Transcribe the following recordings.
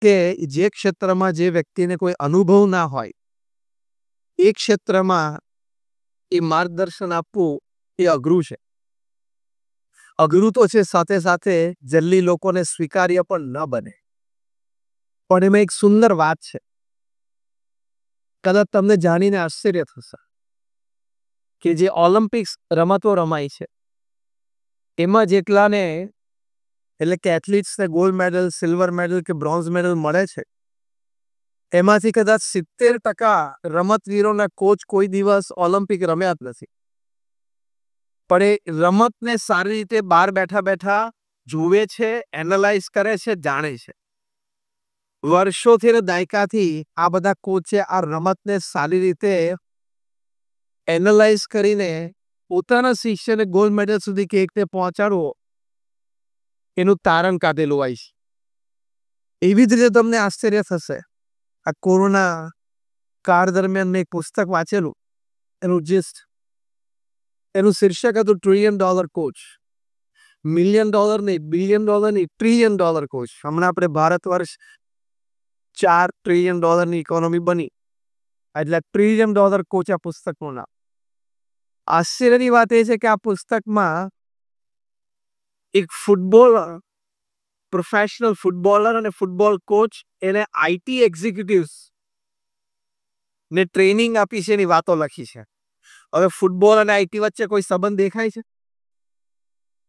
કે જે ક્ષેત્રમાં જે વ્યક્તિને કોઈ અનુભવ ના હોય એ ક્ષેત્રમાં એ માર્ગદર્શન આપવું એ અઘરું છે. અઘરું તો છે, સાથે સાથે જલ્દી લોકોને સ્વીકાર્ય પણ ન બને. પણ એમાં એક સુંદર વાત છે, કદાચ તમને જાણીને આશ્ચર્ય થશે કે જે ઓલિમ્પિક્સ રમતો રમાય છે એમાં જેટલાને એટલે કે એથ્લીટ્સને ગોલ્ડ મેડલ, સિલ્વર મેડલ કે બ્રોન્ઝ મેડલ મળે છે એમાંથી કદાચ 70% રમતવીરોના કોચ કોઈ દિવસ ઓલિમ્પિક રમ્યા જ નથી. પણ એ રમતને સારી રીતે બહાર બેઠા બેઠા જુએ છે, એનાલાઇઝ કરે છે, જાણે છે. વર્ષોથી ને દાયકાથી આ બધા કોચે આ રમતને સારી રીતે એનાલાઇઝ કરીને પોતાના શિષ્યને ગોલ્ડ મેડલ સુધી કેવી રીતે પહોંચાડવો એનું તારણ કાઢેલું હોય છે. એવી જ રીતે તમને આશ્ચર્ય થશે, આ કોરોના કાળ દરમિયાન મેં એક પુસ્તક વાંચેલું, એનું જીસ્ટ, એનું શીર્ષક હતું $1 ટ્રિલિયન કોચ. $1 મિલિયન નહીં, $1 બિલિયન નહીં, $1 ટ્રિલિયન કોચ. હમણાં આપણે ભારત વર્ષ $4 ટ્રિલિયન ઇકોનોમી બની, એટલે $1 ટ્રિલિયન કોચ આ પુસ્તકનું નામ. આશ્ચર્યની વાત એ છે કે આ પુસ્તકમાં એક ફૂટબોલર, પ્રોફેશનલ ફૂટબોલર અને ફૂટબોલ કોચ એને આઈટી એક્ઝિક્યુટિવ્સ ને ટ્રેનિંગ આપી છે એની વાતો લખી છે. હવે ફૂટબોલ અને આઈટી વચ્ચે કોઈ સંબંધ દેખાય છે?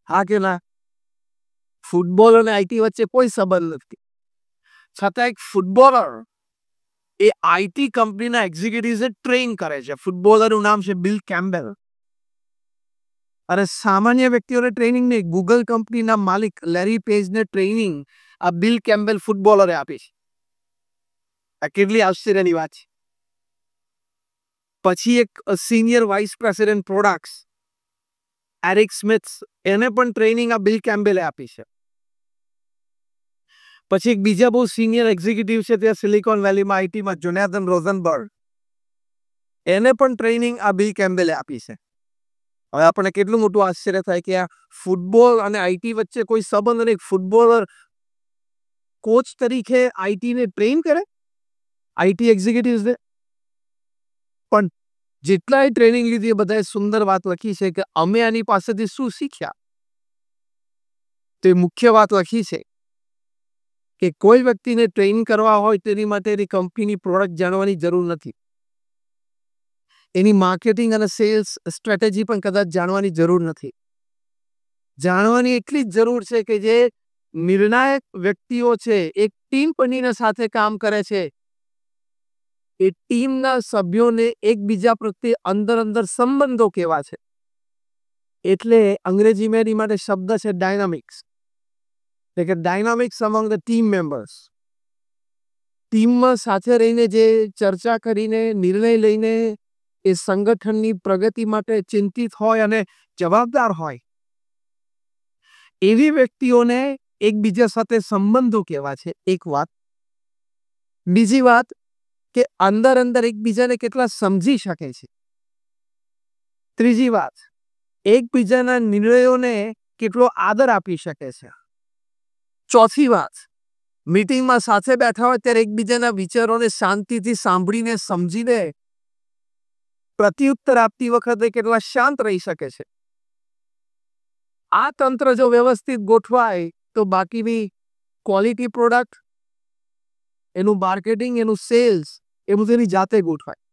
હા કે ના? ફૂટબોલ અને આઈટી વચ્ચે કોઈ સંબંધ નથી. છતાં એક ફૂટબોલર એ આઈટી કંપનીના એક્ઝિક્યુટિવ્સને ટ્રેન કરે છે. ફૂટબોલરનું નામ છે બિલ કેમ્બેલ. અને સામાન્ય વ્યક્તિઓને ટ્રેનિંગ નહીં, ગૂગલ કંપનીના માલિક લેરી પેજને ટ્રેનિંગ આ બિલ કેમ્બેલ ફૂટબોલરે આપી છે. આ કેટલી આશ્ચર્યની વાત છે. પછી એક senior vice president products Eric Smith, એને પણ ટ્રેનિંગ આ બિલ કેમ્બેલે આપી છે. પછી એક બીજા બહુ સિનિયર એક્ઝિક્યુટિવ છે ત્યાં સિલિકોન વેલીમાં આઈટીમાં, જોનાથન રોઝનબર્ગ, એને પણ ટ્રેનિંગ આ બિલ કેમ્બેલે આપી છે. હવે આપણને કેટલું મોટું આશ્ચર્ય થાય કે આ ફૂટબોલ અને આઈટી વચ્ચે કોઈ સંબંધ નહીં. ફૂટબોલર કોચ તરીકે આઈટીને ટ્રેન કરે, આઈટી એક્ઝિક્યુટિવ્સને. પણ જેટલાય ટ્રેનિંગ લીધી એ બધાએ સુંદર વાત લખી છે કે અમે આની પાસેથી શું શીખ્યા. તો એ મુખ્ય વાત લખી છે કે કોઈ વ્યક્તિને ટ્રેન કરવા હોય તેની માટે એની કંપનીની પ્રોડક્ટ જાણવાની જરૂર નથી. એની માર્કેટિંગ અને સેલ્સ સ્ટ્રેટેજી પણ કદાચ જાણવાની જરૂર નથી. જાણવાની એટલી જ જરૂર છે કે જે નિર્ણાયક વ્યક્તિઓ છે, એક ટીમ બનીને સાથે કામ કરે છે, એ ટીમના સભ્યોને એકબીજા પ્રત્યે અંદર સંબંધો કેવા છે. એટલે અંગ્રેજીમાં એની માટે શબ્દ છે ડાયનામિક્સ. એટલે કે ડાયનામિક્સ અમંગ ધ ટીમ મેમ્બર્સ. ટીમમાં સાથે રહીને જે ચર્ચા કરીને નિર્ણય લઈને એ સંગઠનની પ્રગતિ માટે ચિંતિત હોય અને જવાબદાર હોય, એવી વ્યક્તિઓને એકબીજા સાથે સંબંધો કેવા છે, એક વાત. બીજી વાત કે અંદર એકબીજાને કેટલા સમજી શકે છે. ત્રીજી વાત, એકબીજાના નિર્ણયોને કેટલો આદર આપી શકે છે. ચોથી વાત, મીટિંગમાં સાથે બેઠા હોય ત્યારે એકબીજાના વિચારોને શાંતિથી સાંભળીને સમજીને પ્રત્યુત્તર આપતી વખતે કેટલા શાંત રહી શકે છે. આ તંત્ર જો વ્યવસ્થિત ગોઠવાય તો બાકીની ક્વોલિટી પ્રોડક્ટ, એનું માર્કેટિંગ, એનું સેલ્સ, એ બધું એની જાતે ગોઠવાય.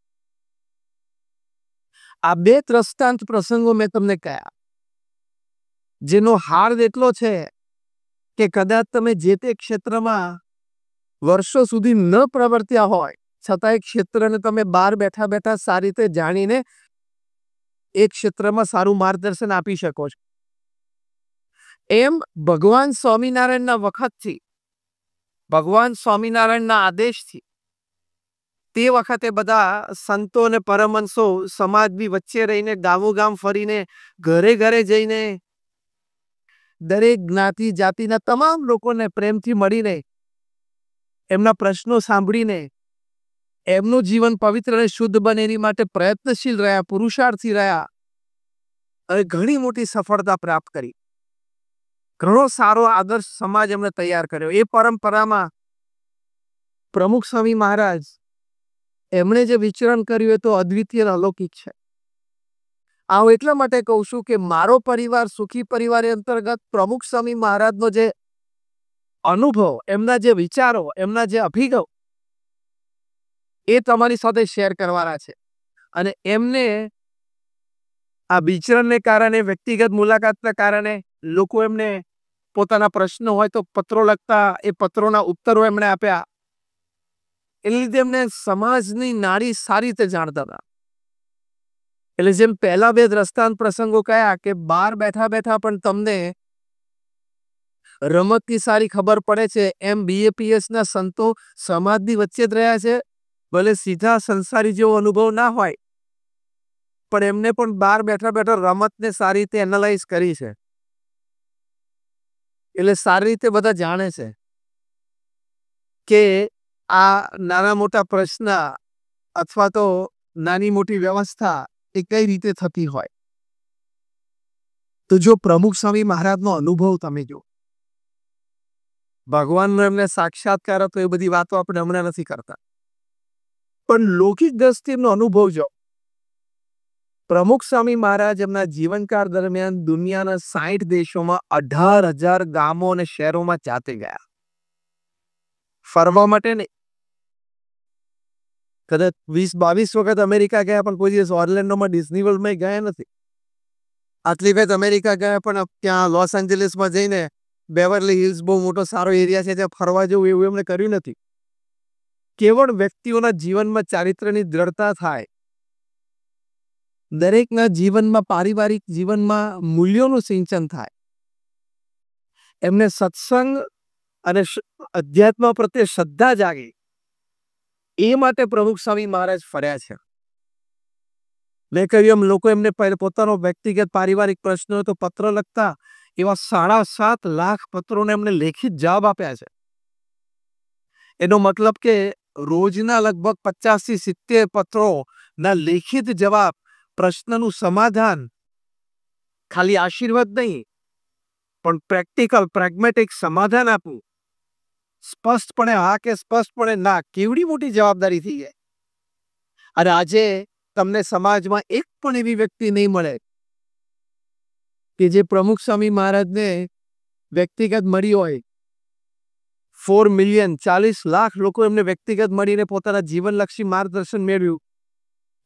આ 2 દ્રષ્ટાંત પ્રસંગો મેં તમને કહ્યા, જેનો હાર્દ એટલો છે કે કદાચ તમે જે તે ક્ષેત્રમાં વર્ષો સુધી ન પ્રવર્ત્યા હોય છતાં એ ક્ષેત્રને તમે બહાર બેઠા બેઠા સારી રીતે જાણીને એ ક્ષેત્રમાં સારું માર્ગદર્શન આપી શકો છો. એમ ભગવાન સ્વામિનારાયણના વખતથી, ભગવાન સ્વામિનારાયણના આદેશથી તે વખતે બધા સંતો અને પરમહંસો સમાજની વચ્ચે રહીને, ગામોગામ ફરીને, ઘરે ઘરે જઈને દરેક જ્ઞાતિ જાતિના તમામ લોકોને પ્રેમથી મળીને, એમના પ્રશ્નો સાંભળીને એમનું જીવન પવિત્ર અને શુદ્ધ બને એની માટે પ્રયત્નશીલ રહ્યા, પુરુષાર્થી રહ્યા અને ઘણી મોટી સફળતા પ્રાપ્ત કરી. ઘણો સારો આદર્શ સમાજ એમને તૈયાર કર્યો. એ પરંપરામાં પ્રમુખ સ્વામી મહારાજ એમણે જે વિચરણ કર્યું એ તો અદ્વિતીય અને અલૌકિક છે. આવું એટલા માટે કહું છું કે મારો પરિવાર સુખી પરિવાર અંતર્ગત પ્રમુખ સ્વામી મહારાજનો જે અનુભવ, એમના જે વિચારો, એમના જે અભિગમ એ તમારી સાથે શેર કરવાના છે. અને એમને આ વિચરણને કારણે, વ્યક્તિગત મુલાકાતના કારણે લોકો એમને પોતાના પ્રશ્નો હોય તો પત્રો લખતા, એ પત્રોના ઉત્તરો એમણે આપ્યા. એ લીધે એમને સમાજની નાડી સારી રીતે જાણતા હતા. એટલે જેમ પહેલા બે દ્રષ્ટાંત પ્રસંગો કયા કે બહાર બેઠા બેઠા પણ તમને રમતની સારી ખબર પડે છે, એમ BAPS ના સંતો સમાજની વચ્ચે જ રહ્યા છે. ભલે સીધા સંસારી જેવો અનુભવ ના હોય, પણ એમને પણ બહાર બેઠા બેઠા રમતને સારી રીતે એનાલાઇઝ કરી છે. એટલે સારી રીતે બધા જાણે છે કે આ નાના મોટા પ્રશ્ન અથવા તો નાની મોટી વ્યવસ્થા એ કઈ રીતે થતી હોય. તો જો પ્રમુખ સ્વામી મહારાજનો અનુભવ તમે જો, ભગવાનનો એમને સાક્ષાત્કાર હતો, એ બધી વાતો આપણે હમણાં નથી કરતા, પણ લૌકિક દ્રષ્ટિનો અનુભવ જો. પ્રમુખ સ્વામી મહારાજ એમના જીવનકાળ દરમિયાન દુનિયાના 60 દેશોમાં 18,000 ગામો અને શહેરોમાં જાતે ગયા. ફરવા માટે નહીં. કદાચ 20-22 વખત અમેરિકા ગયા, પણ કોઈ દિવસ ઓર્લેન્ડોમાં ડિઝની વર્લ્ડમાં ગયા નથી. આટલી વખત અમેરિકા ગયા, પણ ત્યાં લોસ એન્જલિસમાં જઈને બેવરલી હિલ્સ બહુ મોટો સારો એરિયા છે, ત્યાં ફરવા જવું એવું એમણે કર્યું નથી. કેવળ વ્યક્તિઓના જીવનમાં ચારિત્ર્યની દ્રઢતા થાય, દરેકના જીવનમાં, પારિવારિક જીવનમાં મૂલ્યોનું સિંચન થાય, એમને સત્સંગ અને અધ્યાત્મ પ્રત્યે શ્રદ્ધા જાગે, એ માટે પ્રમુખ સ્વામી મહારાજ ફર્યા છે. મેં કહ્યું એમ લોકો એમને પોતાનો વ્યક્તિગત પારિવારિક પ્રશ્નો તો પત્ર લખતા, એવા 7.5 લાખ પત્રોને એમને લેખિત જવાબ આપ્યા છે. એનો મતલબ કે રોજના લગભગ 50 થી 70 પત્રોના લેખિત જવાબ, પ્રશ્નનું સમાધાન, ખાલી આશીર્વાદ નહીં પણ પ્રેક્ટિકલ પ્રેગ્મેટિક સમાધાન આપવું, સ્પષ્ટપણે હા કે સ્પષ્ટપણે ના, કેવડી મોટી જવાબદારી થઈ જાય. અને આજે તમને સમાજમાં એક પણ એવી વ્યક્તિ નહીં મળે કે જે પ્રમુખ સ્વામી મહારાજને વ્યક્તિગત મળી હોય. 4 મિલિયન 40 લાખ લોકો એમને વ્યક્તિગત મળીને પોતાના જીવનલક્ષી માર્ગદર્શન મેળવ્યું,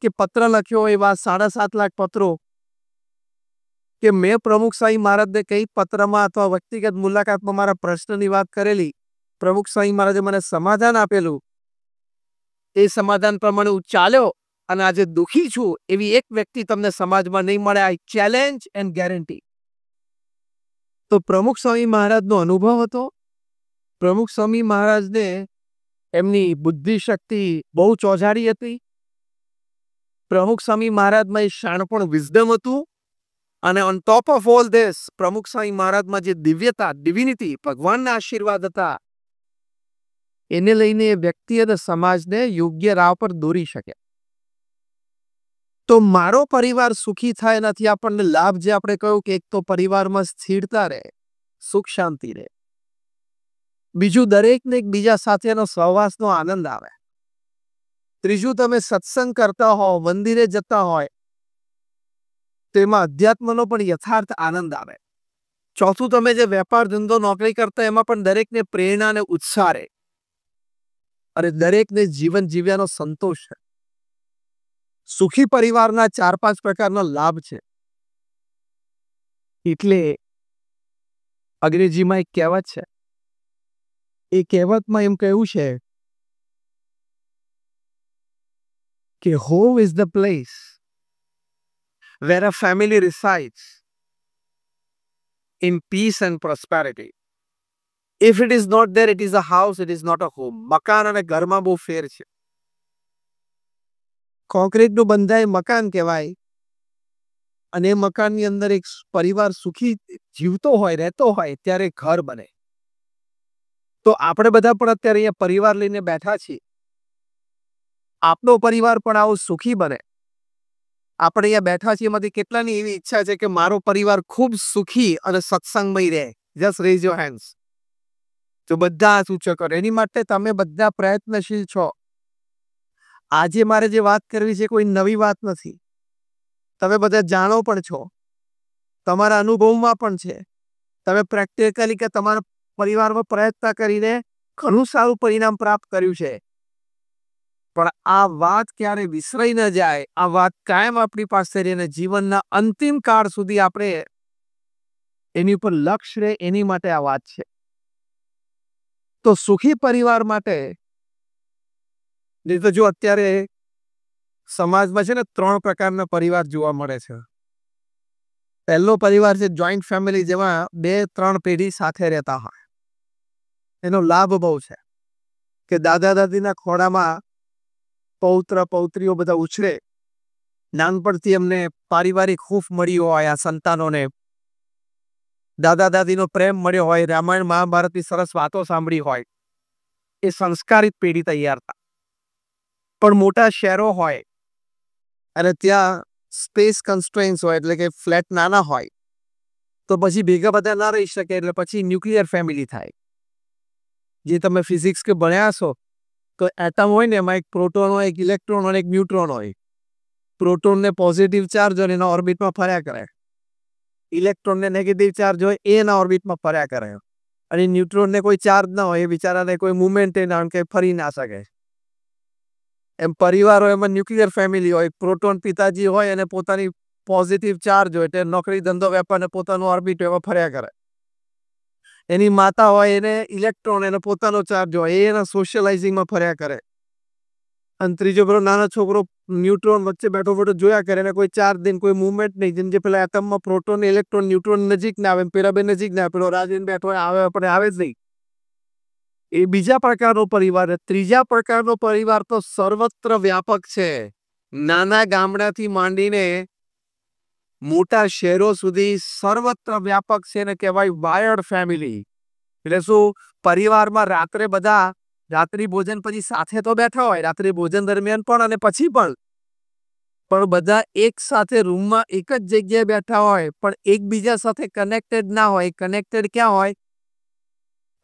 કે પત્ર લખ્યો હોય એવા 7.5 લાખ પત્રો, કે મેં પ્રમુખ સ્વામી મહારાજને કઈ પત્રમાં અથવા વ્યક્તિગત મુલાકાતમાં મારા પ્રશ્નની વાત કરેલી, પ્રમુખ સ્વામી મહારાજે મને સમાધાન આપેલું, એ સમાધાન પ્રમાણે હું ચાલ્યો અને આજે દુઃખી છું, એવી એક વ્યક્તિ તમને સમાજમાં નહીં મળે. આઈ ચેલેન્જ એન્ડ ગેરંટી. તો પ્રમુખ સ્વામી મહારાજનો અનુભવ હતો. પ્રમુખ સ્વામી મહારાજને એમની બુદ્ધિ શક્તિ બહુ ચોજારી હતી. પ્રમુખ સ્વામી મહારાજમાં એ શાણપણ, વિઝડમ હતું. અને on top of all this, પ્રમુખ સ્વામી મહારાજમાં જે દિવ્યતા, ડિવિનિટી, ભગવાનના આશીર્વાદ હતા, એને લઈને વ્યક્તિ અને સમાજને યોગ્ય રાહ પર દોરી શકે. તો મારો પરિવાર સુખી થાય, એનાથી આપણને લાભ જે આપણે કહ્યું કે એક તો પરિવારમાં સ્થિરતા રહે, સુખ શાંતિ રહે. બીજું, દરેકને એકબીજા સાથેનો સહવાસનો આનંદ આવે. ત્રીજું, તમે સત્સંગ કરતા હો, મંદિરે જતા હોય, તેમાં અધ્યાત્મનો પણ યથાર્થ આનંદ આવે. ચોથું, તમે જે વેપાર ધંધો નોકરી કરતા એમાં પણ દરેકને પ્રેરણા અને ઉત્સાહ રહે, અને દરેકને જીવન જીવ્યાનો સંતોષ છે. સુખી પરિવારના 4-5 પ્રકારના લાભ છે. એટલે અંગ્રેજીમાં એક કહેવત છે, એ કહેવતમાં એમ કહ્યું છે કે home is the place where a family resides in peace and prosperity. If it is not there, it is a house, it is not a home. મકાન અને ઘરમાં બહુ ફેર છે. કોન્ક્રીટનું બંધાય મકાન કહેવાય, અને એ મકાનની અંદર એક પરિવાર સુખી જીવતો હોય, રહેતો હોય, ત્યારે ઘર બને. તો આપણે બધા પણ અત્યારે અહીંયા પરિવાર લઈને બેઠા છીએ. આપનો પરિવાર પણ આવો સુખી બને. આપણે અહીંયા બેઠા છીએ, એમાંથી કેટલાની એવી ઈચ્છા છે કે મારો પરિવાર ખૂબ સુખી અને સત્સંગમય રહે? Just rays your hands. તો બધા આ સૂચકો એની માટે તમે બધા પ્રયત્નશીલ છો. આજે મારે જે વાત કરવી છે કોઈ નવી વાત નથી. તમે બધા જાણો પણ છો, તમારા અનુભવમાં પણ છે. તમે પ્રેક્ટિકલી કે તમારા પરિવારમાં પ્રયત્ન કરીને ઘણું સારું પરિણામ પ્રાપ્ત કર્યું છે. પણ આ વાત ક્યારે વિસરાઈ ન જાય, આ વાત કાયમ આપણી પાસે રહીને જીવનના અંતિમ કાળ સુધી આપણે એની ઉપર લક્ષ્ય રહે, એની માટે આ વાત છે. તો સુખી પરિવાર માટે તો જો અત્યારે સમાજમાં છે ને 3 પ્રકારના પરિવાર જોવા મળે છે. પહેલો પરિવાર છે જોઈન્ટ ફેમિલી, જેમાં 2-3 પેઢી સાથે રહેતા હોય. એનો લાભ બહુ છે કે દાદા દાદીના ખોળામાં પૌત્ર પૌત્રીઓ બધા ઉછરે, નાનપણથી એમને પારિવારિક હૂંફ મળી હોય, આ સંતાનોને દાદા દાદીનો પ્રેમ મળ્યો હોય, રામાયણ મહાભારતની સરસ વાતો સાંભળી હોય, એ સંસ્કારિત પેઢી તૈયાર થાય. પણ મોટા શહેરો હોય અને ત્યાં સ્પેસ કન્સ્ટ્રેન્ટ્સ હોય, એટલે કે ફ્લેટ નાના હોય, તો પછી ભેગા બધા ના રહી શકે, એટલે પછી ન્યુક્લિયર ફેમિલી થાય. જે તમે ફિઝિક્સ કે ભણ્યા છો તો એટમ હોય ને, એમાં એક પ્રોટોન હોય, એક ઇલેક્ટ્રોન હોય, એક ન્યુટ્રોન હોય. પ્રોટોનને પોઝિટિવ ચાર્જ હોય એના ઓર્બિટમાં ફર્યા કરે, ઇલેક્ટ્રોનને નેગેટિવ ચાર્જ હોય એના ઓર્બિટમાં ફર્યા કરે, અને ન્યુટ્રોનને કોઈ ચાર્જ ના હોય, એ બિચારાને કોઈ મુવમેન્ટ ના કે ફરી ના શકે. એમ પરિવાર હોય એમાં ન્યુક્લિયર ફેમિલી હોય, પ્રોટોન પિતાજી હોય અને પોતાની પોઝિટિવ ચાર્જ હોય, એટલે નોકરી ધંધો વેપાર ને પોતાનું ઓર્બિટ એમાં ફર્યા કરે. એની માતા હોય એને ઇલેક્ટ્રોન, એને પોતાનો ચાર્જ હોય, એના સોશિયલાઇઝિંગમાં ફર્યા કરે. અને ત્રીજો પેલો નાનો છોકરો ન્યુટ્રોન વચ્ચે બેઠો બેઠો જોયા કરે, એને કોઈ ચાર્જ દઈને કોઈ મુવમેન્ટ નહીં. જેમ જે પેલા એટમમાં પ્રોટોન ઇલેક્ટ્રોન ન્યુટ્રોન નજીક ના આવે, પેલા બે નજીક ના આવે, પેલો રાજન બેઠો હોય આવે પણ આવે જ નહીં. એ બીજા પ્રકારનો પરિવાર. ત્રીજા પ્રકારનો પરિવાર તો સર્વત્ર વ્યાપક છે. નાના ગામડાથી માંડીને મોટા શહેરો સુધી સર્વત્ર વ્યાપક છે, ને કહેવાય વાયર્ડ ફેમિલી. એટલે શું, પરિવારમાં રાત્રે બધા રાત્રિ ભોજન પછી સાથે તો બેઠા હોય, રાત્રિ ભોજન દરમિયાન પણ અને પછી પણ બધા એક સાથે રૂમમાં એક જ જગ્યાએ બેઠા હોય, પણ એકબીજા સાથે કનેક્ટેડ ના હોય. કનેક્ટેડ ક્યાં હોય?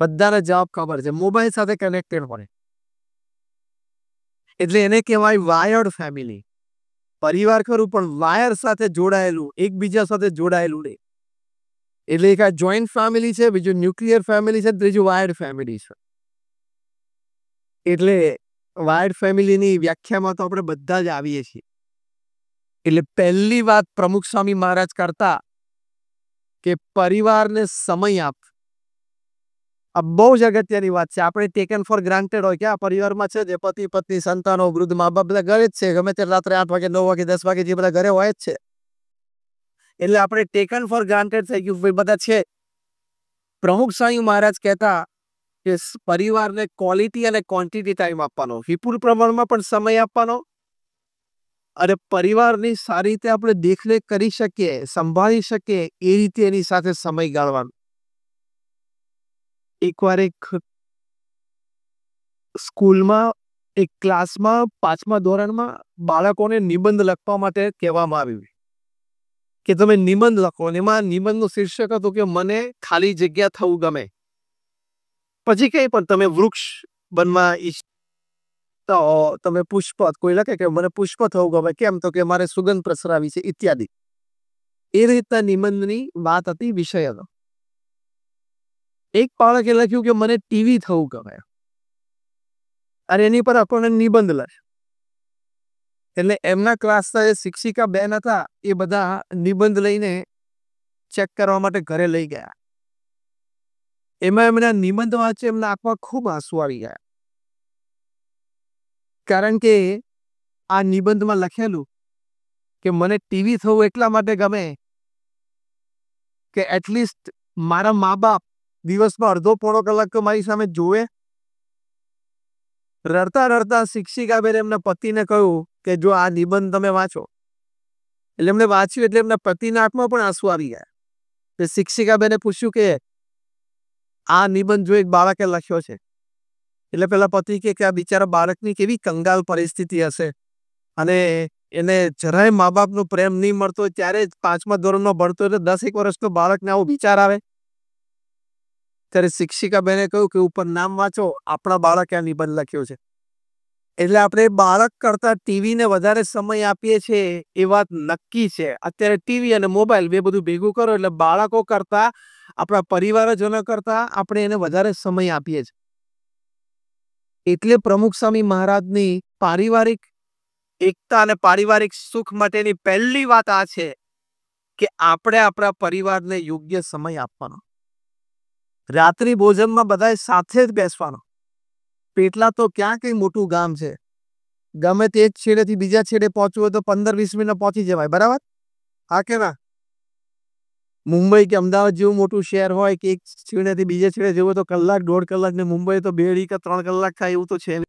બધાને જવાબ ખબર છે, મોબાઈલ સાથે કનેક્ટેડ હોય. એટલે એને કહેવાય વાયર્ડ ફેમિલી. પરિવાર ખરું પણ વાયર સાથે જોડાયેલું, એકબીજા સાથે જોડાયેલું નહીં. એટલે એક આ જોઈન્ટ ફેમિલી છે, બીજું ન્યુક્લિયર ફેમિલી છે, ત્રીજું વાયર્ડ ફેમિલી છે. એટલે વાયર્ડ ફેમિલીની વ્યાખ્યામાં તો આપણે બધા જ આવીએ છીએ. એટલે પહેલી વાત પ્રમુખ સ્વામી મહારાજ કરતા કે પરિવારને સમય આપ. આ બહુ જ અગત્યની વાત છે. આપણે ટેકન ફોર ગ્રાન્ટેડ હોય કે આ પરિવારમાં છે, જે પતિ પત્ની સંતાનો વૃદ્ધ મા બાપ બધા ઘરે જ છે, ગમે તે રાત્રે 8 વાગે 9 વાગે 10 વાગે જે બધા ઘરે હોય જ છે. એટલે આપણે ટેકન ફોર ગ્રાન્ટેડ થઈ ગયું, બધા છે. પ્રમુખ સ્વામી મહારાજ કહેતા કે પરિવારને ક્વોલિટી અને ક્વોન્ટિટી ટાઈમ આપવાનો, વિપુલ પ્રમાણમાં પણ સમય આપવાનો, અને પરિવારની સારી રીતે આપણે દેખરેખ કરી શકીએ, સંભાળી શકીએ એ રીતે એની સાથે સમય ગાળવાનો. એકવાર એક સ્કૂલમાં એક ક્લાસમાં 5મા ધોરણમાં બાળકોને નિબંધ લખવા માટે કહેવામાં આવ્યું કે તમે નિબંધ લખો. એમાં નિબંધનું શીર્ષક હતું કે મને ખાલી જગ્યા થવું ગમે. પછી કઈ પણ તમે વૃક્ષ બનવા ઈચ્છતા હો, તમે પુષ્પ, કોઈ લખે કે મને પુષ્પ થવું ગમે, કેમ તો કે મારે સુગંધ પ્રસરાવી છે ઇત્યાદિ. એ રીતના નિબંધની વાત હતી, વિષય હતો. એક બાળકે લખ્યું કે મને ટીવી થવું ગમે, અને એની પર આપણને નિબંધ લખે. એટલે એમના ક્લાસના જે શિક્ષિકા બેન હતા એ બધા નિબંધ લઈને ચેક કરવા માટે ઘરે લઈ ગયા. એમાં એમના નિબંધ વાંચે એમના આંખમાં ખૂબ આંસુ આવી ગયા, કારણ કે આ નિબંધમાં લખેલું કે મને ટીવી થવું એટલા માટે ગમે કે એટલીસ્ટ મારા મા બાપ દિવસમાં અડધો પોણો કલાક તો મારી સામે જોવે. રડતા રડતા શિક્ષિકા બેન એમના પતિને કહ્યું કે જો આ નિબંધ તમે વાંચો. એટલે એમને વાંચ્યું એટલે એમના પતિના આંખમાં પણ આંસુ આવી ગયા. શિક્ષિકા બેને પૂછ્યું કે આ નિબંધ જો એક બાળકે લખ્યો છે, એટલે પેલા પતિ કે આ બિચારા બાળકની કેવી કંગાલ પરિસ્થિતિ હશે, અને એને જરાય મા બાપનો પ્રેમ નહીં મળતો, ત્યારે જ 5મા ધોરણમાં ભણતો, એટલે 10 વર્ષનો બાળકને આવો વિચાર આવે. ત્યારે શિક્ષિકા બેને કહ્યું કે ઉપર નામ વાંચો, આપણા બાળકે આ નિબંધ લખ્યો છે. એટલે આપણે બાળક કરતા ટીવીને વધારે સમય આપીએ છીએ એ વાત નક્કી છે. અત્યારે ટીવી અને મોબાઈલ બે બધું ભેગું કરો એટલે બાળકો કરતા આપણા પરિવારજનો કરતા આપણે એને વધારે સમય આપીએ છીએ. એટલે પ્રમુખ સ્વામી મહારાજની પારિવારિક એકતા અને પારિવારિક સુખ માટેની પહેલી વાત આ છે કે આપણે આપણા પરિવારને યોગ્ય સમય આપવાનો. રાત્રિ ભોજનમાં બધાએ સાથે જ બેસવાનો. પેટલા તો ક્યાં કઈ મોટું ગામ છે, ગમે તે એક છેડેથી બીજા છેડે પહોંચવું હોય તો 15-20 મિનિટ પહોંચી જવાય. બરાબર? હા કે ના? મુંબઈ કે અમદાવાદ જેવું મોટું શહેર હોય કે એક છેડેથી બીજા છેડે જવું તો કલાક 1.5 કલાક, ને મુંબઈ તો 2 કે 3 કલાક થાય એવું તો છે.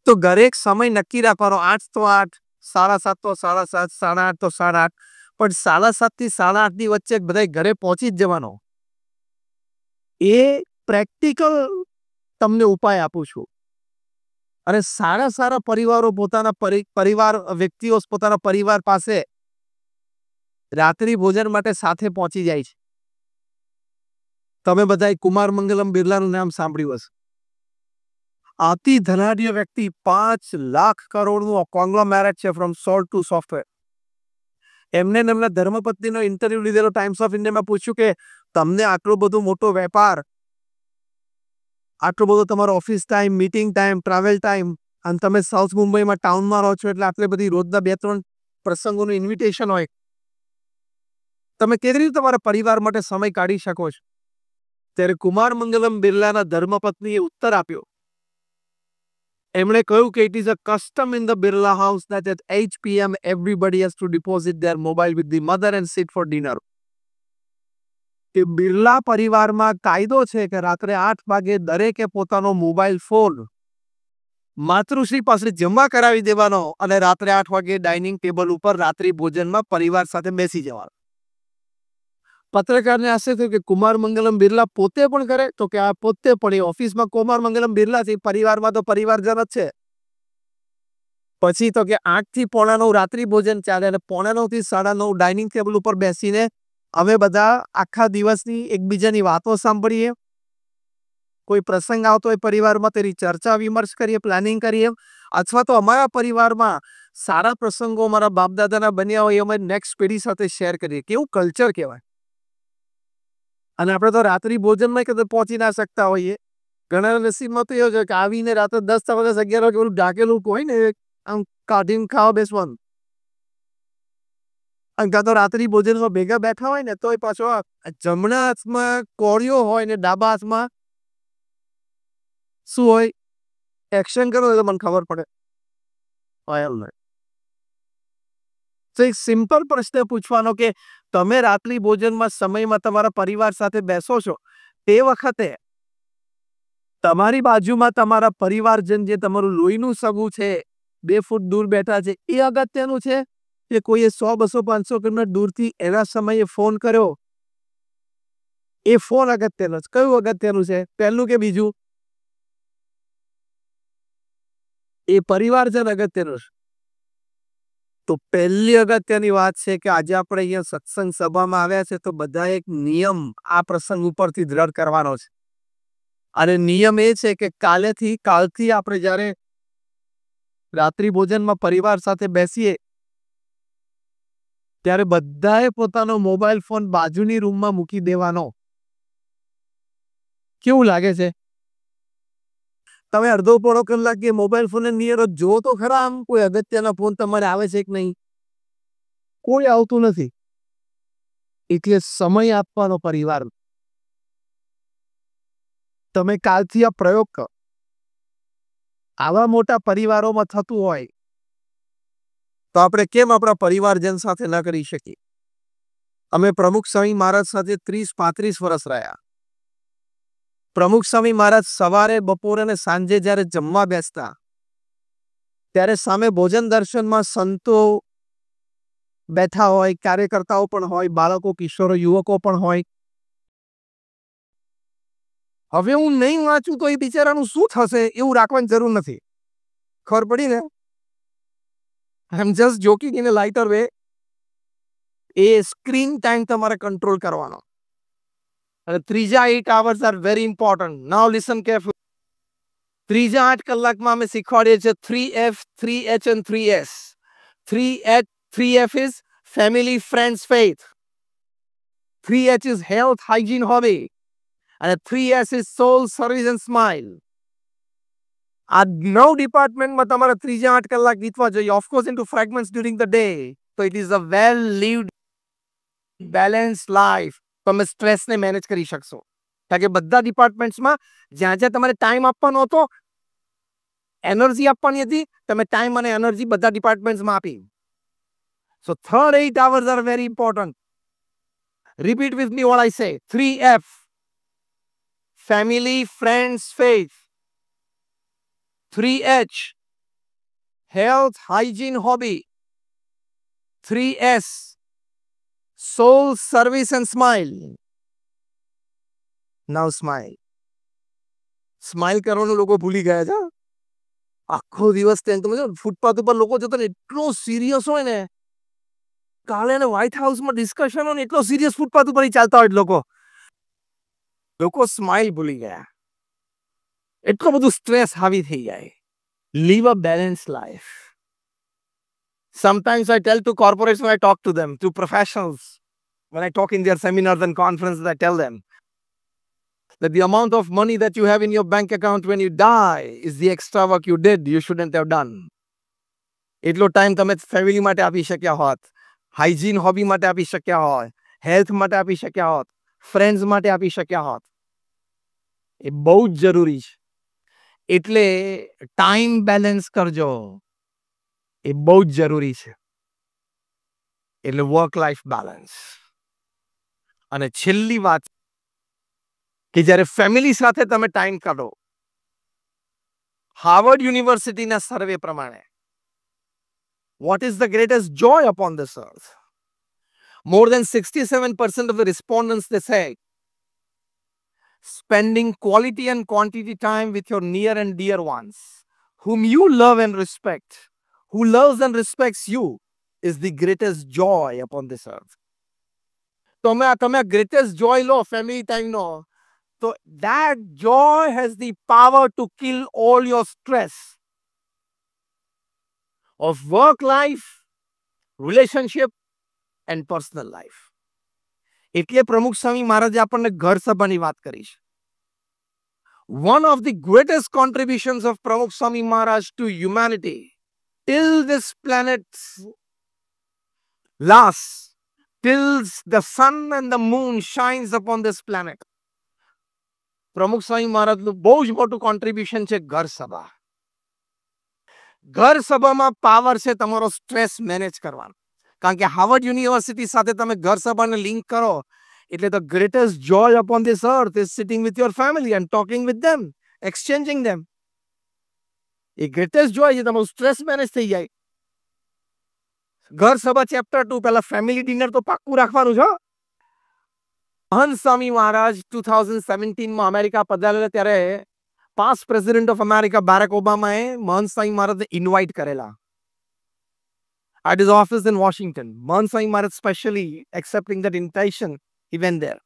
તો ઘરે એક સમય નક્કી રાખવાનો. 8 તો 8, 7:30 તો 7:30, 8:30 તો 8:30, પણ 7:30 થી 8:30 ની વચ્ચે બધા ઘરે પહોંચી જ જવાનો. એ પ્રેક્ટિકલ તમને ઉપાય આપું છું. અને સારા પરિવારો પોતાના પરિવાર વ્યક્તિઓ પોતાના પરિવાર પાસે રાત્રિ ભોજન માટે સાથે પહોંચી જાય છે. તમે બધાએ કુમાર મંગલમ બિરલાનું નામ સાંભળ્યું હશે. અતિ ધનાઢ્ય વ્યક્તિ, 5 લાખ કરોડનું કોંગ્લોમેરેટ છે ફ્રોમ સોલ્ટ ટુ સોફ્ટવેર. એમને એમના ધર્મપત્નીનો ઇન્ટરવ્યુ લીધેલો ટાઈમ્સ ઓફ ઇન્ડિયામાં પૂછ્યું કે તમને આટલો બધો મોટો વેપાર, આટલો બધો તમારો office time, meeting time, travel time, અને તમે સાઉથ મુંબઈમાં ટાઉનમાં રહો છો એટલે આટલી બધી રોજના 2-3 પ્રસંગોનું ઇન્વિટેશન હોય, તમે કેવી રીતે તમારા પરિવાર માટે સમય કાઢી શકો છો? ત્યારે કુમાર મંગલમ બિરલાના ધર્મપત્નીએ ઉત્તર આપ્યો. એમણે કહ્યું કે it is a custom in the Birla house that at 8 p.m. everybody has to deposit their mobile with the mother and sit for dinner. કે બિરલા પરિવારમાં કાયદો છે કે રાત્રે 8 વાગે દરેકે પોતાનો મોબાઈલ ફોન માતૃશ્રી પાસે જમા કરાવી દેવાનો અને રાત્રે 8 વાગે ડાઇનિંગ ટેબલ ઉપર રાત્રિ ભોજનમાં પરિવાર સાથે બેસી જવાનો. પત્રકારને આશ્ચર્ય થયું કે કુમાર મંગલમ બિરલા પોતે પણ કરે? તો કે આ પોતે પણ, એ ઓફિસમાં કુમાર મંગલમ બિરલા છે, પરિવારમાં તો પરિવારજન જ છે. પછી તો કે 8 થી 8:45 રાત્રિ ભોજન ચાલે અને 8:45 થી 9:30 ડાઇનિંગ ટેબલ ઉપર બેસીને અમે બધા આખા દિવસની એકબીજાની વાતો સાંભળીએ, કોઈ પ્રસંગ આવતો હોય પરિવારમાં તેની ચર્ચા વિમર્શ કરીએ, પ્લાનિંગ કરીએ, અથવા તો અમારા પરિવારમાં સારા પ્રસંગો અમારા બાપ દાદાના બન્યા હોય એ અમે નેક્સ્ટ પેઢી સાથે શેર કરીએ. કેવું કલ્ચર કહેવાય! અને આપણે તો રાત્રિ ભોજનમાં કદાચ પહોંચી ના શકતા હોઈએ. ઘણા નસીબમાં તો એવું છે કે આવીને રાત્રે 10 વાગે 11 વાગે ઓલું ઢાકેલું હોય ને આમ કાઢીને ખાવા બેસવાનું. અને કાં તો રાત્રિ ભોજનમાં ભેગા બેઠા હોય ને તોય પાછો જમણા હાથમાં કોળિયો હોય ને ડાબા હાથમાં શું હોય? એક્શન કરો તો મને ખબર પડે. તો એક સિમ્પલ પ્રશ્ન પૂછવાનો કે તમે રાત્રિ ભોજનમાં સમયમાં તમારા પરિવાર સાથે બેસો છો તે વખતે તમારી બાજુમાં તમારા પરિવારજન જે તમારું લોહીનું સગું છે, 2 ફૂટ દૂર બેઠા છે, એ અગત્યનું છે કે કોઈએ 100, 200, 500 કિલોમીટર દૂરથી એના સમયે ફોન કર્યો એ ફોન અગત્યનો છે? કયું અગત્યનું છે, પહેલું કે બીજું? એ પરિવારજન અગત્યનું છે. તો પહેલી અગત્યની વાત છે કે આજે આપણે અહીંયા સત્સંગ સભામાં આવ્યા છે તો બધા એક નિયમ આ પ્રસંગ ઉપરથી દ્રઢ કરવાનો છે. અને નિયમ એ છે કે કાલથી આપણે જ્યારે રાત્રિ ભોજનમાં પરિવાર સાથે બેસીએ ત્યારે બધાએ પોતાનો મોબાઈલ ફોન બાજુની રૂમમાં મૂકી દેવાનો. કેવું લાગે છે? તમે અડધો પોણો કલાક કે મોબાઈલ ફોન નિયર જો તો ખરા, આમ કોઈ અગત્યના ફોન તમારે આવે છે કે નહીં? કોઈ આવતું નથી. એટલે સમય આપવાનો પરિવાર. તમે કાલથી આ પ્રયોગ કરો. આવા મોટા પરિવારોમાં થતું હોય તો આપણે કેમ આપણા પરિવારજન સાથે ન કરી શકીએ? અમે પ્રમુખ સ્વામી મહારાજ સાથે 30-35 વર્ષ રહ્યા. પ્રમુખ સ્વામી મહારાજ સવારે, બપોરે અને સાંજે જ્યારે જમવા બેસતા ત્યારે સામે ભોજન દર્શનમાં સંતો બેઠા હોય, કાર્યકર્તાઓ પણ હોય, બાળકો, કિશોરો, યુવકો પણ હોય. હવે હું નહીં વાંચું તો એ બિચારાનું શું થશે એવું રાખવાની જરૂર નથી. ખબર પડી ને? I am just joking in a lighter way. એ સ્ક્રીન ટાઈમ તમારે કંટ્રોલ કરવાનો. અને ત્રીજા 8 hours are very important. Now listen carefully. ત્રીજા 8 કલાકમાં અમે શીખવાડીએ છીએ 3F, 3H and 3S. 3F is family, friends, faith. 3H is health, hygiene, hobby. And 3S is soul, service and smile. આ 9 ડિપાર્ટમેન્ટમાં તમારા ત્રીજા 8 કલાક વીતવા જોઈએ. Of course into fragments during the day. So it is a well lived balanced life. તમે સ્ટ્રેસને manage કરી શકશો. કારણ કે બધા ડિપાર્ટમેન્ટ્સમાં જ્યાં જ્યાં તમારે ટાઈમ આપવાનો હતો, એનર્જી આપવાની હતી, તમે ટાઈમ અને એનર્જી બધા ડિપાર્ટમેન્ટ્સમાં આપી. So third 8 hours are very important. Repeat with me what I say. 3F. Family, friends, faith. 3H. Health, hygiene, hobby. 3S. Soul, service and smile. Now smile. Smile કરવાનું લોકો ભૂલી ગયા છે. આખો દિવસ તમે જો ફૂટપાથ ઉપર લોકો જતો ને એટલો સિરિયસ હોય ને, કાલે એને વ્હાઇટ હાઉસમાં ડિસ્કશન હોય ને એટલો સિરિયસ ફૂટપાથ ઉપર ચાલતા હોય લોકો સ્માઇલ ભૂલી ગયા. એટલો બધું સ્ટ્રેસ હાવી થઈ જાય. Live a balance life. Sometimes I tell to corporates when I talk to them, to professionals, when I talk in their seminars and conferences, I tell them that the amount of money that you have in your bank account when you die is the extra work you did, you shouldn't have done. એટલો time તમે family માટે આપી શક્યા હોત, hygiene hobby માટે આપી શક્યા હોત, હેલ્થ માટે આપી શક્યા હોત, ફ્રેન્ડ્સ માટે આપી શક્યા હોત. એ બહુ જ જરૂરી છે. એટલે ટાઈમ બેલેન્સ કરજો. એ બહુ જ જરૂરી છે. એટલે વર્ક લાઈફ બેલેન્સ. અને છેલ્લી વાત કે જ્યારે ફેમિલી સાથે તમે ટાઈમ કાઢો, હાર્વર્ડ યુનિવર્સિટીના સર્વે પ્રમાણે what is the greatest joy upon this earth? More than 67% of the respondents, they say, spending quality and quantity time with your near and dear ones, whom you love and respect, who loves and respects you, is the greatest joy upon this earth. તમે greatest joy law family time no, so that joy has the power to kill all your stress of work life, relationship and personal life. એટલે પ્રમુખ સ્વામી મહારાજે આપણને ઘર સભાની વાત કરી છે. One of the greatest contributions of Pramukh Swami Maharaj to humanity till this planet lasts, till the sun and the moon shines upon this planet. પ્રમુખ સ્વામી મહારાજનું બહુ જ મોટું કોન્ટ્રીબ્યુશન છે ઘર સભા. ઘર સભામાં પાવર છે તમારો સ્ટ્રેસ મેનેજ કરવાનો. કારણ કે હાર્વર્ડ યુનિવર્સિટી સાથે તમે ઘર સભાને લિંક કરો એટલે the greatest joy upon this earth is sitting with your family and talking with them, exchanging them. A greatest joy છે, તમારું સ્ટ્રેસ મેનેજ થઈ જાય. ઘર સભા ચેપ્ટર 2 પહેલા ફેમિલી ડિનર તો પાક્કું રાખવાનું છે. મહંત સ્વામી મહારાજ 2017માં અમેરિકા પધારેલા ત્યારે પાસ્ટ પ્રેસિડેન્ટ ઓફ અમેરિકા બારાક ઓબામાએ મહંત સ્વામી મહારાજને ઇન્વાઇટ કરેલા at his office in Washington. મહંત Swami Maharaj specially accepting that invitation, he went there.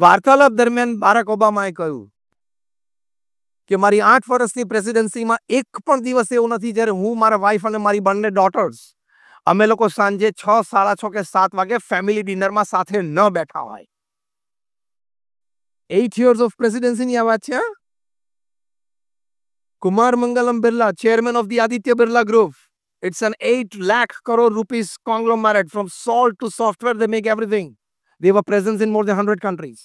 વાર્તાલાપ દરમિયાન બારાક ઓબામાએ કહ્યું કે મારી 8 વર્ષની પ્રેસિડેન્સીમાં એક પણ દિવસ એવો નથી જ્યારે હું, મારા વાઇફ અને મારી બંને ડોટર્સ અમે લોકો સાંજે 6, 6:30 કે 7 વાગે ફેમિલી ડિનરમાં સાથે ન બેઠા હોય. 8 years of presidency ની આ વાત છે. Kumar Mangalam Birla, chairman of the Aditya Birla Group. It's an 8 lakh crore rupees conglomerate. From salt to software, they make everything. They have a presence in more than 100 countries.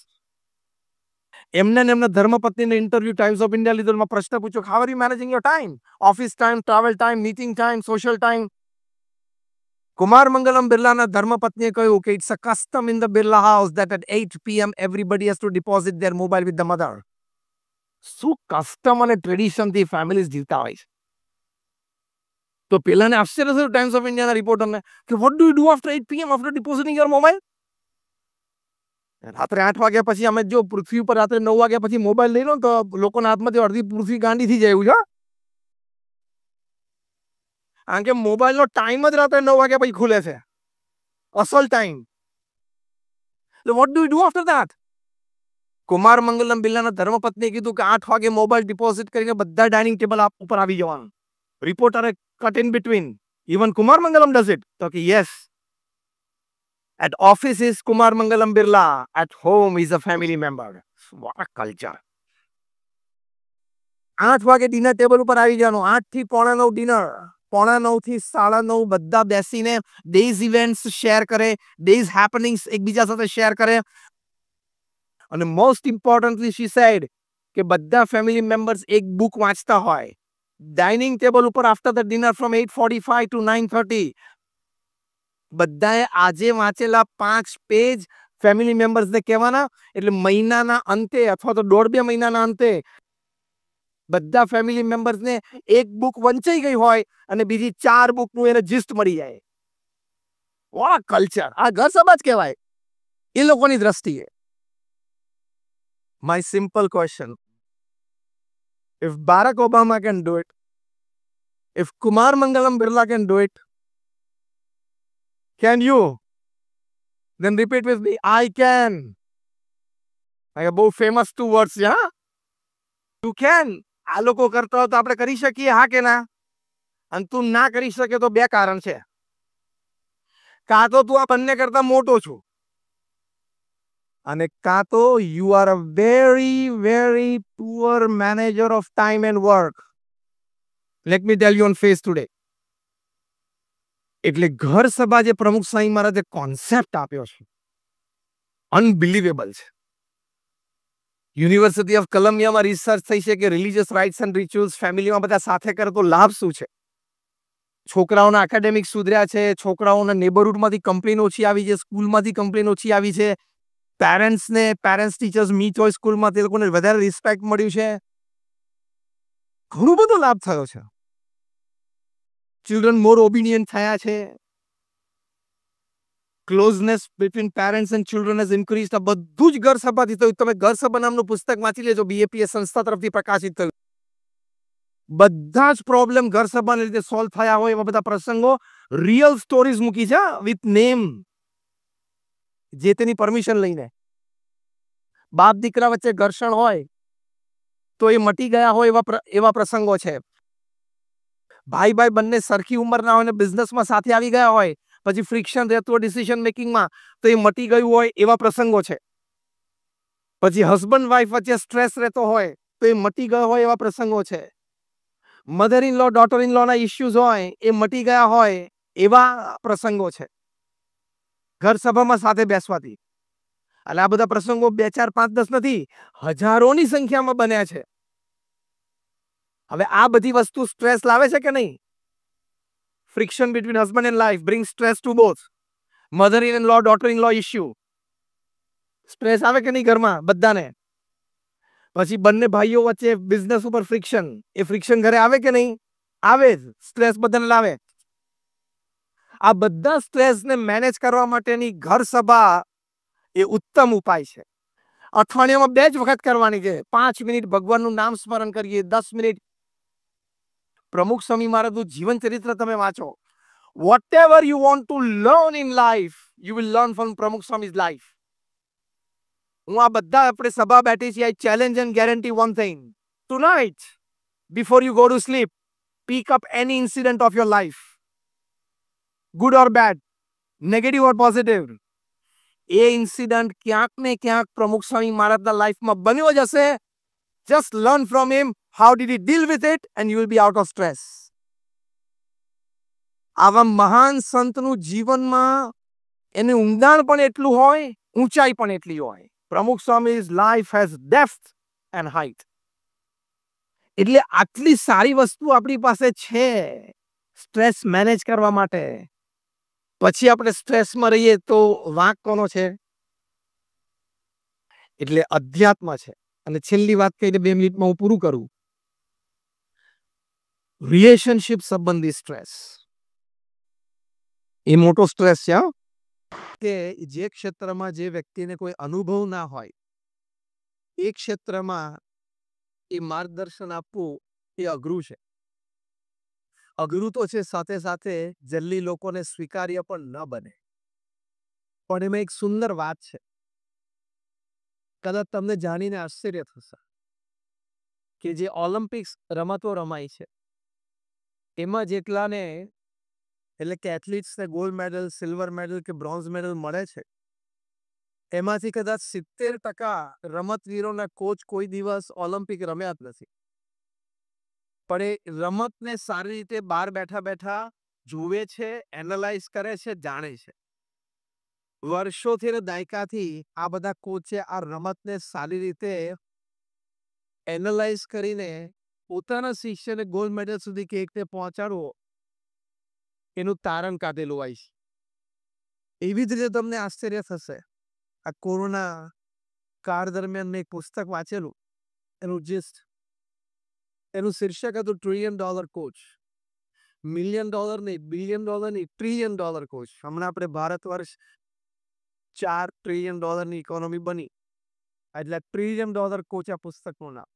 એમને એમના ધર્મપત્નીને ઇન્ટરવ્યુ ટાઈમ્સ ઓફ ઇન્ડિયા લીધો. પ્રશ્ન પૂછ્યો, how are you managing your time? Office time, travel time, meeting time, social time. Kumar Mangalam બિરલાના ધર્મપત્નીએ કહ્યું કે it's a custom in the Birla house that at 8 p.m. everybody has to deposit their mobile with the mother. શું custom અને ટ્રેડિશનથી families જીવતા હોય છે. તો પેલાને આશ્ચર્ય થયું ટાઈમ્સ ઓફ ઇન્ડિયાના રિપોર્ટરને કે what do you do after 8 p.m. after depositing your mobile? રાત્રે 8 વાગ્યા પછી અમે જો પૃથ્વી ઉપર રાત્રે 9 વાગ્યા પછી મોબાઈલ લઈ લો તો લોકોના હાથમાંથી અડધી પૃથ્વી ગાંડી થઈ જાય એવું છે. કારણ કે મોબાઈલનો ટાઈમ જ રાત્રે 9 વાગ્યા પછી ખુલે છે, અસલ time. So what do you do after that? Kumar Mangalam બિરલાના ધર્મપત્નીએ કીધું કે 8 વાગે મોબાઈલ ડિપોઝિટ કરીને બધા ડાઇનિંગ ટેબલ ઉપર આવી જવાનું. રિપોર્ટરે cut in between. Even Kumar Mangalam does it. તો કે yes. At office is Kumar Mangalam Birla. At home is a family member. What a culture. 8 વાગે ડિનર ટેબલ ઉપર આવી જવાનું. 8 થી 8:45 ડિનર. 8:45 થી 9:30 બધા બેસીને ડેઝ ઇવેન્ટ્સ શેર કરે, ડેઝ હેપનિંગ્સ એકબીજા સાથે શેર કરે. અને મોસ્ટ ઇમ્પોર્ટન્ટલી શી સેડ કે બધા ફેમિલી મેમ્બર્સ એક બુક વાંચતા હોય. ડાઇનિંગ ટેબલ ઉપર after the dinner from 8:45 to 9:30 બધાએ આજે વાંચેલા 5 પેજ ફેમિલી મેમ્બર્સને કહેવાના. એટલે મહિનાના અંતે અથવા તો 1.5-2 મહિનાના અંતે બધા ફેમિલી મેમ્બર્સને એક બુક વંચાઈ ગઈ હોય અને બીજી 4 બુકનું એને જીસ્ટ મળી જાય. What culture. આ ઘર સમાજ કહેવાય એ લોકોની દ્રષ્ટિએ. My simple question. If Barack Obama can do it, if Kumar Mangalam Birla can do it, can you? Then repeat with me. I can. I have both famous 2 words, yeah? You can. આ લોકો કરતા હોય તો આપણે કરી શકીએ, હા કે ના? અને તું ના કરી શકે તો 2 કારણ છે. કાં તો તું આ બંને કરતા મોટો છો અને કાં તો you are a very very poor manager of time and work. Let me tell you on face today. એટલે ઘર સભા જે પ્રમુખ સ્વામી મહારાજે કોન્સેપ્ટ આપ્યો છે અનબિલીવેબલ છે. યુનિવર્સિટી ઓફ કોલંબિયામાં રિસર્ચ થઈ છે કે રિલિજિયસ રાઇટ્સ એન્ડ રિચ્યુઅલ્સ ફેમિલીમાં બધા સાથે કરે તો લાભ શું છે. છોકરાઓના એકેડેમિક સુધર્યા છે, છોકરાઓના નેબરહુડમાંથી કમ્પ્લેન ઓછી આવી છે, સ્કૂલમાંથી કમ્પ્લેન ઓછી આવી છે, પેરેન્ટ્સ ટીચર્સ મીટ હોય સ્કૂલમાં તે લોકોને વધારે રિસ્પેક્ટ મળ્યું છે, ઘણો બધો લાભ થયો છે. ચિલ્ડ્રન મોર ઓબિડિયન્ટ થયા છે. Closeness between parents and children has increase. આ બધું જ ઘર સભાથી થયું. તમે ઘર સભા નામનું પુસ્તક વાંચી લેજો, BAPS સંસ્થા તરફથી પ્રકાશિત થયું. બધા જ પ્રોબ્લેમ ઘર સભાને લીધે સોલ્વ થયા હોય એવા બધા પ્રસંગો રિયલ સ્ટોરીઝ મૂકી છે વિથ નેમ, જે તેની પરમિશન લઈને. બાપ દીકરા વચ્ચે ઘર્ષણ હોય તો એ મટી ગયા હોય એવા પ્રસંગો છે. ભાઈ બંને સરખી ઉંમરના હોય ને બિઝનેસમાં સાથે આવી ગયા હોય, પછી ફ્રિક્શન રહેતું હોય ડિસિઝન મેકિંગમાં તો એ મટી ગયું હોય એવા પ્રસંગો છે. પછી હસબન્ડ વાઇફ વચ્ચે સ્ટ્રેસ રહેતો હોય તો એ મટી ગયો હોય એવા પ્રસંગો છે. Mother in law daughter in લોના ઇશ્યુઝ હોય એ મટી ગયા હોય એવા પ્રસંગો છે ઘર સભામાં સાથે બેસવાથી. એટલે આ બધા પ્રસંગો 2, 4, 5, 10 નથી, હજારોની સંખ્યામાં બન્યા છે. હવે આ બધી વસ્તુ સ્ટ્રેસ લાવે છે કે નહીં? Friction between husband and life bring stress to both. Mother in law daughter in law issue, stress આવે કે નહીં ઘરમાં બધાને? પછી બંને ભાઈઓ વચ્ચે બિઝનેસ ઉપર ફ્રિક્શન, એ ફ્રિક્શન ઘરે આવે કે નહીં? આવે જ. સ્ટ્રેસ બધાને લાવે. આ બધા સ્ટ્રેસને મેનેજ કરવા માટેની ઘર સભા એ ઉત્તમ ઉપાય છે. અઠવાડિયામાં 2 જ વખત કરવાની છે. 5 મિનિટ ભગવાનનું નામ સ્મરણ કરીએ, 10 મિનિટ પ્રમુખ સ્વામી મહારાજનું જીવન ચરિત્ર તમે વાંચો. whatever you want to learn in life, you will learn from પ્રમુખ સ્વામી's life. હું આ બધા આપણે સભા બેઠી છે. I challenge and guarantee one thing. Tonight, before you go to sleep, pick up any incident of your life. Good or bad, negative or positive. A incident ક્યાંક ને ક્યાંક પ્રમુખ સ્વામી મહારાજના લાઈફમાં બન્યો જ હશે. Just learn from him. How did he deal with it? And you will be out of stress. આવા મહાન સંતનું જીવનમાં એને ઊંડાણ પણ એટલું હોય, ઊંચાઈ પણ એટલી હોય. પ્રમુખ સ્વામી's life has depth and height. એટલે આટલી સારી વસ્તુ આપણી પાસે છે સ્ટ્રેસ મેનેજ કરવા માટે. પછી આપણે સ્ટ્રેસમાં રહીએ તો વાંક કોનો છે? એટલે અધ્યાત્મ છે. અને છેલ્લી વાત કહીને 2 મિનિટમાં હું પૂરું કરું. રિલેશનશિપ સંબંધી સ્ટ્રેસ એ મોટો સ્ટ્રેસ છે. કે જે ક્ષેત્રમાં જે વ્યક્તિને કોઈ અનુભવ ના હોય એ ક્ષેત્રમાં એ માર્ગદર્શન આપવું એ અઘરું છે. અઘરું તો છે, સાથે સાથે જલ્દી લોકોને સ્વીકાર્ય પણ ન બને. પણ એમાં એક સુંદર વાત છે કદાચ તમને જાણીને આશ્ચર્ય થશે કે જે ઓલિમ્પિક્સ રમતો રમાય છે એમાં જેટલાને એટલે કે એથ્લીટ્સને ગોલ્ડ મેડલ, સિલ્વર મેડલ કે બ્રોન્ઝ મેડલ મળે છે એમાંથી કદાચ 70% રમતવીરોના કોચ કોઈ દિવસ ઓલિમ્પિક રમ્યા જ નથી. પણ એ રમતને સારી રીતે બહાર બેઠા બેઠા જુએ છે, એનાલાઇઝ કરે છે, જાણે છે. વર્ષોથી ને દાયકાથી આ બધા કોચે આ રમતને સારી રીતે એનાલાઇઝ કરીને પોતાના શિષ્યને ગોલ્ડ મેડલ સુધી કેવી રીતે પહોંચાડવો એનું તારણ કાઢેલું હોય છે. એવી જ રીતે તમને આશ્ચર્ય થશે, આ કોરોના કાળ દરમિયાન મેં એક પુસ્તક વાંચેલું, એનું શીર્ષક હતું $1 trillion કોચ. $1 million નહીં, $1 billion નહીં, $1 trillion કોચ. હમણાં આપણે ભારત વર્ષ $4 trillion ની ઇકોનોમી બની, એટલે $1 trillion કોચ આ પુસ્તકનું નામ.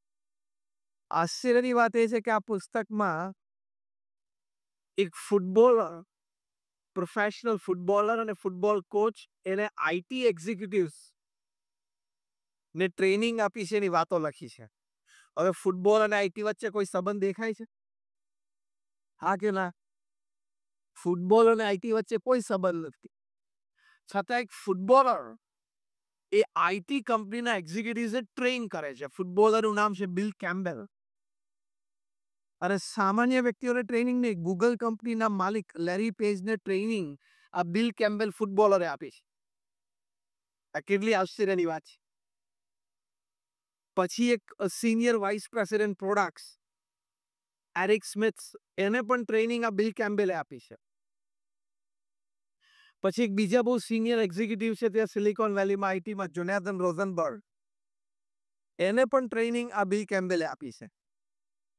આશ્ચર્યની વાત એ છે કે આ પુસ્તકમાં એક ફૂટબોલર, પ્રોફેશનલ ફૂટબોલર અને ફૂટબોલ કોચ એને આઈટી એક્ઝિક્યુટિવ્સ ને ટ્રેનિંગ આપી છે એની વાતો લખી છે. હવે ફૂટબોલ અને આઈટી વચ્ચે કોઈ સંબંધ દેખાય છે? હા કે ના? ફૂટબોલ અને આઈટી વચ્ચે કોઈ સંબંધ નથી. છતાં એક ફૂટબોલર એ આઈટી કંપનીના એક્ઝિક્યુટિવ્સને ટ્રેન કરે છે. ફૂટબોલરનું નામ છે બિલ કેમ્બેલ. અને સામાન્ય વ્યક્તિઓને ટ્રેનિંગ નહીં, ગૂગલ કંપનીના માલિક લેરી પેજને ટ્રેનિંગ આ બિલ કેમ્બેલ ફૂટબોલરે આપી છે. આ કેટલી આશ્ચર્યની વાત છે. પછી એક senior vice president products Eric Smith, એને પણ ટ્રેનિંગ આ બિલ કેમ્બેલે આપી છે. પછી એક બીજા બહુ સિનિયર એક્ઝિક્યુટિવ છે ત્યાં સિલિકોન વેલીમાં આઈટીમાં, જોનાથન રોઝનબર્ગ, એને પણ ટ્રેનિંગ આ બિલ કેમ્બેલે આપી છે.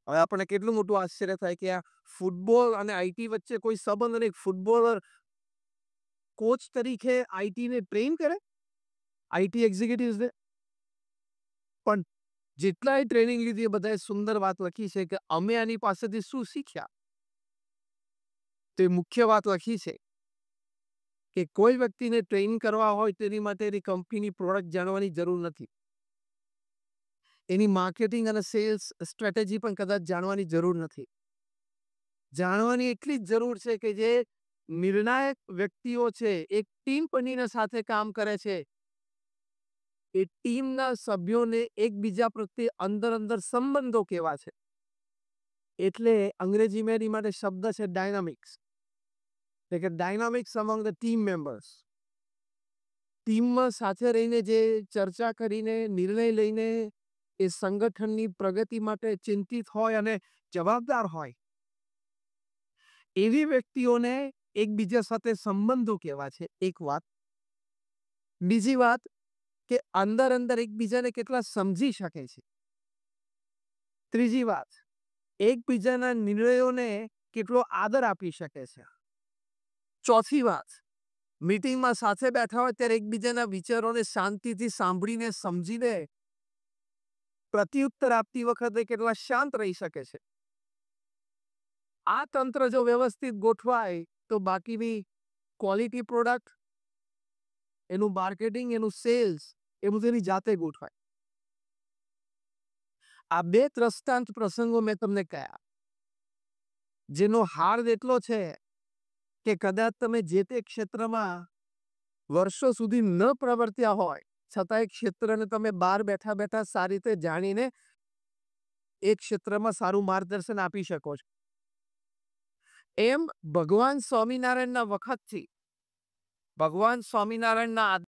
હવે આપણને કેટલું મોટું આશ્ચર્ય થાય કે આ ફૂટબોલ અને આઈટી વચ્ચે કોઈ સંબંધ નહીં. ફૂટબોલર કોચ તરીકે આઈટીને ટ્રેન કરે, આઈટી એક્ઝિક્યુટિવ્સને. પણ જેટલાય ટ્રેનિંગ લીધી એ બધાએ સુંદર વાત લખી છે કે અમે આની પાસેથી શું શીખ્યા. તે મુખ્ય વાત લખી છે કે કોઈ વ્યક્તિને ટ્રેન કરવા હોય તેની માટે એની કંપનીની પ્રોડક્ટ જાણવાની જરૂર નથી. એની માર્કેટિંગ અને સેલ્સ સ્ટ્રેટેજી પણ કદાચ જાણવાની જરૂર નથી. જાણવાની એટલી જ જરૂર છે કે જે નિર્ણાયક વ્યક્તિઓ છે, એક ટીમ બનીને સાથે કામ કરે છે, એ ટીમના સભ્યોને એકબીજા પ્રત્યે અંદર સંબંધો કેવા છે. એટલે અંગ્રેજીમાં એની માટે શબ્દ છે ડાયનામિક્સ. એટલે કે ડાયનામિક્સ અમંગ ધ ટીમ મેમ્બર્સ. ટીમમાં સાથે રહીને જે ચર્ચા કરીને નિર્ણય લઈને એ સંગઠનની પ્રગતિ માટે ચિંતિત હોય અને જવાબદાર હોય, એવી વ્યક્તિઓને એકબીજા સાથે સંબંધો કેવા છે, એક વાત. બીજી વાત કે અંદર એકબીજાને કેટલા સમજી શકે છે. ત્રીજી વાત, એકબીજાના નિર્ણયોને કેટલો આદર આપી શકે છે. ચોથી વાત, મીટિંગમાં સાથે બેઠા હોય ત્યારે એકબીજાના વિચારોને શાંતિથી સાંભળીને સમજીને પ્રત્યુત્તર આપતી વખતે કેટલા શાંત રહી શકે છે. આ તંત્ર જો વ્યવસ્થિત ગોઠવાય તો બાકીની ક્વોલિટી પ્રોડક્ટ, એનું માર્કેટિંગ, એનું સેલ્સ, એ બધું એની જાતે ગોઠવાય. આ બે દ્રષ્ટાંત પ્રસંગો મેં તમને કહ્યા, જેનો હાર્દ એટલો છે કે કદાચ તમે જે તે ક્ષેત્રમાં વર્ષો સુધી ન પ્રવર્ત્યા હોય છતાં એ ક્ષેત્રને તમે બહાર બેઠા બેઠા સારી રીતે જાણીને એ ક્ષેત્રમાં સારું માર્ગદર્શન આપી શકો છો. એમ ભગવાન સ્વામિનારાયણના વખતથી, ભગવાન સ્વામિનારાયણના